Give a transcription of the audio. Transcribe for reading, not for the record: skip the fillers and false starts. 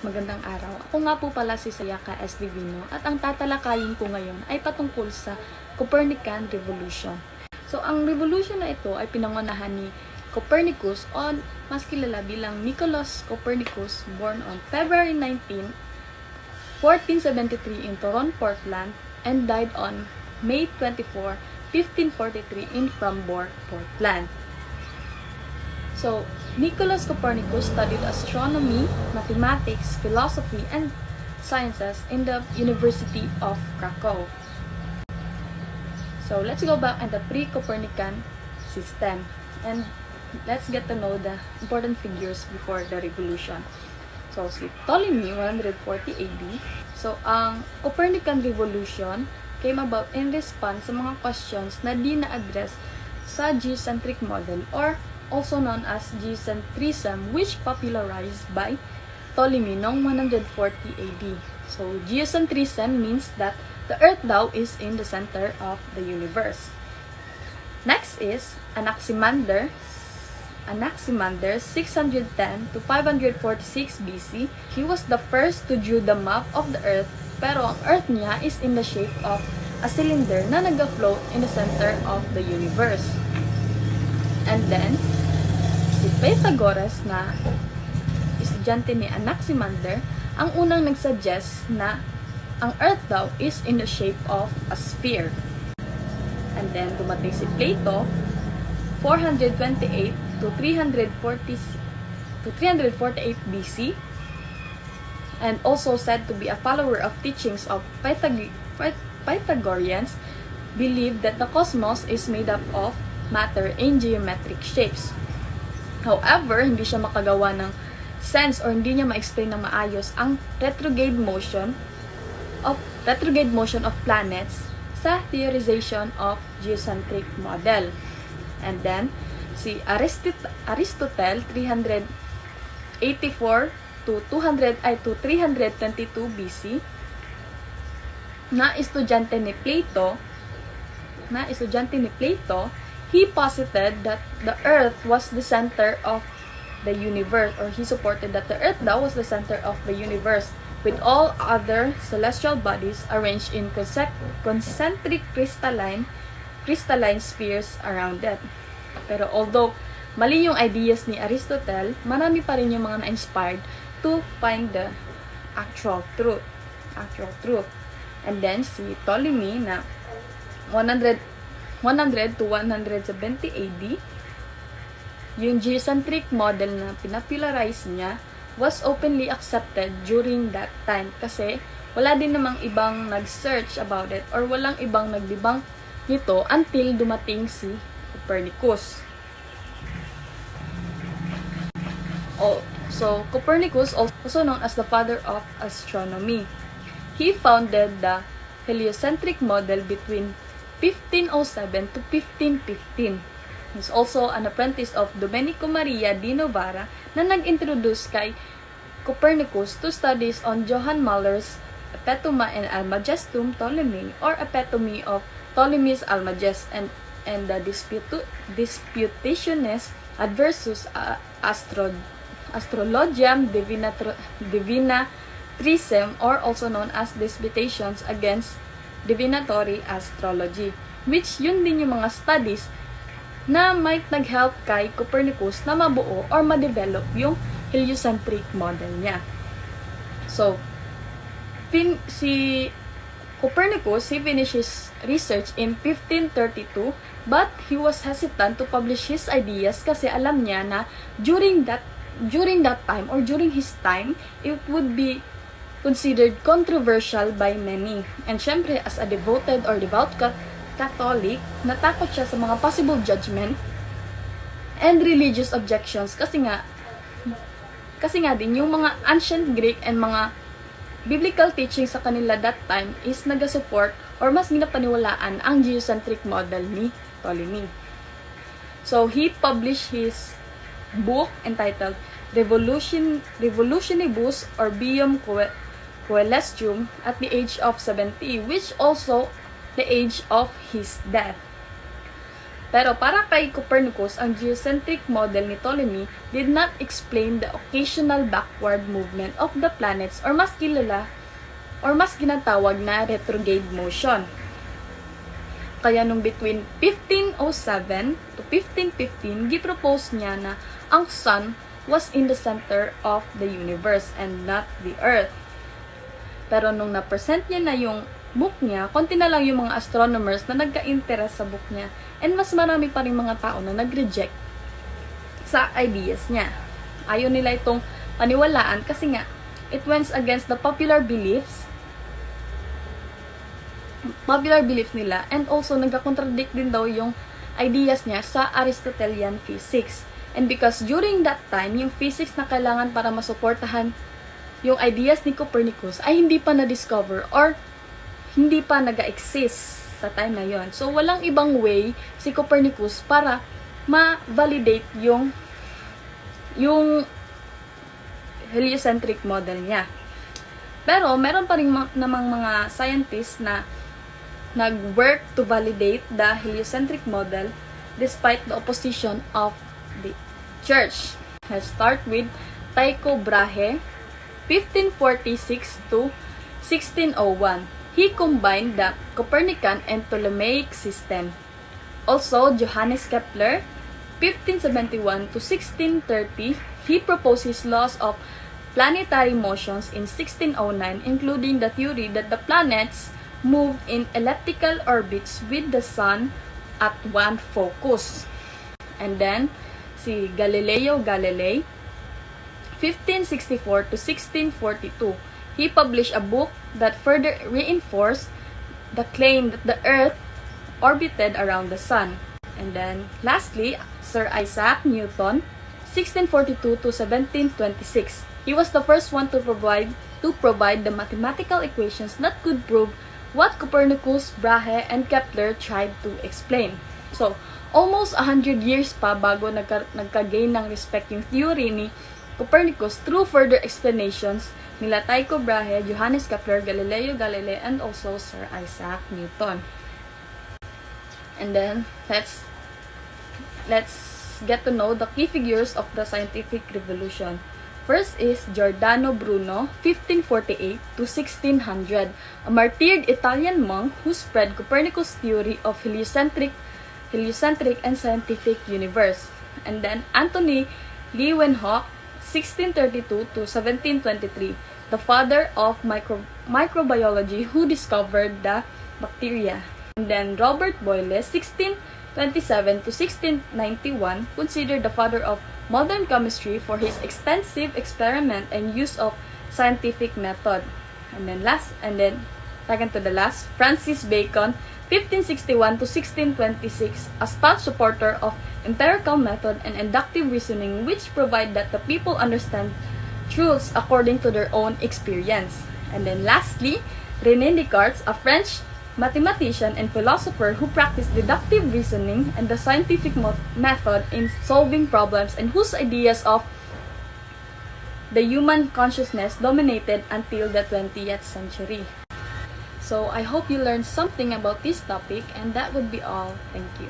magandang araw. Ako nga po pala si Sayaka S. Divino at ang tatalakayin ko ngayon ay patungkol sa Copenican Revolution. So, ang revolution na ito ay pinangunahan ni Copernicus o mas kilala bilang Nicolaus Copernicus, born on February 19, 1473 in Toronto, Portland, and died on May 24, 1543 in Frombork, Portland. So, Nicolaus Copernicus studied astronomy, mathematics, philosophy, and sciences in the University of Krakow. So, let's go back in the pre-Copernican system and let's get to know the important figures before the revolution. So, si Ptolemy, 140 AD. So, ang Copernican revolution came about in response sa mga questions na di na-address sa geocentric model or also known as geocentrism, which popularized by Ptolemy noong 140 AD. So, geocentrism means that the Earth daw is in the center of the universe. Next is Anaximander 610 to 546 BC. He was the first to draw the map of the Earth, pero ang Earth niya is in the shape of a cylinder na nag-float in the center of the universe. And then, si Pythagoras na estudyante ni Anaximander, ang unang nagsuggest na ang Earth daw is in the shape of a sphere. And then, dumating si Plato, 428 to 348 BC, and also said to be a follower of teachings of Pythagoreans, believed that the cosmos is made up of matter in geometric shapes. However, hindi siya makagawa ng sense or hindi niya ma-explain ng maayos ang retrograde motion of planets sa theorization of geocentric model. And then, si Aristotle, 384 to 322 BC, na estudyante ni Plato, he posited that the Earth was the center of the universe, or he supported that the Earth daw was the center of the universe, with all other celestial bodies arranged in concentric crystalline spheres around it. Pero although mali yung ideas ni Aristotle, marami pa rin yung mga na-inspired to find the actual truth. And then si Ptolemy na 100 to 170 AD, yung geocentric model na pinapolarize niya was openly accepted during that time kasi wala din namang ibang nag-search about it or walang ibang nag-debunk nito until dumating si Copernicus. So Copernicus, also known as the father of astronomy, he founded the heliocentric model between 1507 to 1515. He's also an apprentice of Domenico Maria di Novara na nag-introduce kay Copernicus to studies on Johann Muller's Epitome and Almagestum Ptolemy or Epitome of Ptolemy's Almagest and the Disputationes Adversus Astrologiam Divinatrisem, or also known as Disputations against Divinatory Astrology, which yun din yung mga studies na might nag-help kay Copernicus na mabuo or ma-develop yung heliocentric model niya. So, si Copernicus, he finished his research in 1532, but he was hesitant to publish his ideas kasi alam niya na during that time or during his time, it would be considered controversial by many. And syempre, as a devoted or devout Catholic, natakot siya sa mga possible judgment and religious objections kasi nga din yung mga ancient Greek and mga biblical teachings sa kanila that time is nag-support or mas ginapaniwalaan ang geocentric model ni Ptolemy. So, he published his book entitled Revolutionibus Orbium Coelestium at the age of 70, which also the age of his death. Pero para kay Copernicus, ang geocentric model ni Ptolemy did not explain the occasional backward movement of the planets or mas ginatawag na retrograde motion. Kaya nung between 1507 to 1515, gipropose niya na ang Sun was in the center of the universe and not the Earth. Pero nung na-present niya na yung book niya, konti na lang yung mga astronomers na nagka-interest sa book niya, and mas marami pa rin mga tao na nag-reject sa ideas niya. Ayaw nila itong paniwalaan kasi nga, it went against the popular belief nila, and also nagka-contradict din daw yung ideas niya sa Aristotelian physics. And because during that time, yung physics na kailangan para masuportahan yung ideas ni Copernicus ay hindi pa na-discover or hindi pa nag-exist sa time na yon. So, walang ibang way si Copernicus para ma-validate yung heliocentric model niya. Pero, meron pa rin namang mga scientists na nag-work to validate the heliocentric model despite the opposition of the church. Let's start with Tycho Brahe, 1546 to 1601. He combined the Copenican and Ptolemaic system. Also, Johannes Kepler, 1571 to 1630, he proposed his laws of planetary motions in 1609, including the theory that the planets move in elliptical orbits with the sun at one focus. And then, si Galileo Galilei, 1564 to 1642, he published a book that further reinforced the claim that the Earth orbited around the Sun. And then, lastly, Sir Isaac Newton, 1642 to 1726. He was the first one to provide the mathematical equations that could prove what Copernicus, Brahe, and Kepler tried to explain. So, almost 100 years pa bago nagka-gain ng respect yung theory ni Copernicus through further explanations nila Tycho Brahe, Johannes Kepler, Galileo Galilei, and also Sir Isaac Newton. And then, let's get to know the key figures of the scientific revolution. First is Giordano Bruno, 1548 to 1600, a martyred Italian monk who spread Copernicus' theory of heliocentric and scientific universe. And then Anthony Leeuwenhoek, 1632 to 1723, the father of microbiology who discovered the bacteria. And then Robert Boyle, 1627 to 1691, considered the father of modern chemistry for his extensive experiment and use of scientific method. And then second to the last, Francis Bacon, 1561 to 1626, a staunch supporter of empirical method and inductive reasoning, which provide that the people understand truths according to their own experience. And then lastly, René Descartes, a French mathematician and philosopher who practiced deductive reasoning and the scientific method in solving problems, and whose ideas of the human consciousness dominated until the 20th century. So I hope you learned something about this topic, and that would be all. Thank you.